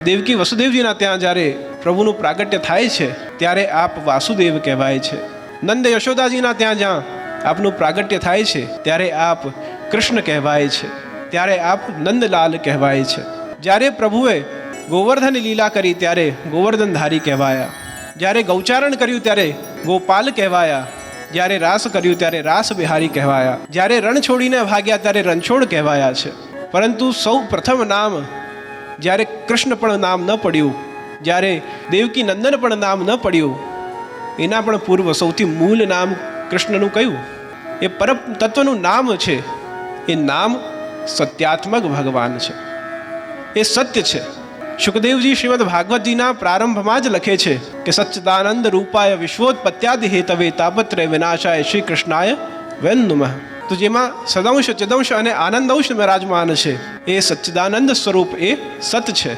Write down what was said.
દેવકી વસુદેવજીના ત્યાં જ્યારે પ્રભુનું પ્રાગટ્ય થાય છે ત્યારે આપ વાસુદેવ કહેવાય છે. નંદ યશોદાજીના ત્યાં જ્યાં આપનું પ્રાગટ્ય થાય છે ત્યારે આપ કૃષ્ણ કહેવાય છે, ત્યારે આપ નંદલાલ કહેવાય છે. જ્યારે પ્રભુએ ગોવર્ધન લીલા કરી ત્યારે ગોવર્ધનધારી કહેવાયા, જ્યારે ગૌચારણ કર્યું ત્યારે ગોપાલ કહેવાયા, જ્યારે રાસ કર્યું ત્યારે રાસ બિહારી કહેવાયા, જ્યારે રણ છોડીને ભાગ્યા ત્યારે રણછોડ કહેવાયા છે. પરંતુ સૌ પ્રથમ નામ જ્યારે કૃષ્ણ પણ નામ ન પડ્યું, જ્યારે દેવકી નંદન પણ નામ ન પડ્યું, એના પણ પૂર્વ સૌથી મૂળ નામ કૃષ્ણનું કયું? એ પરમ તત્વનું નામ છે. એ નામ સત્યાત્મક ભગવાન છે, એ સત્ય છે. શુકદેવજી શ્રીમદ ભાગવતજીના પ્રારંભમાં જ લખે છે કે સચ્ચિદાનંદ રૂપાય વિશ્વોત્પત્યાદિ હેતવે તાપત્રય વિનાશાય શ્રી કૃષ્ણાય વયં નમઃ. તો જેમાં સદંશ ચિદંશ અને આનંદંશ વિરાજમાન છે એ સચ્ચિદાનંદ સ્વરૂપ એ સત છે.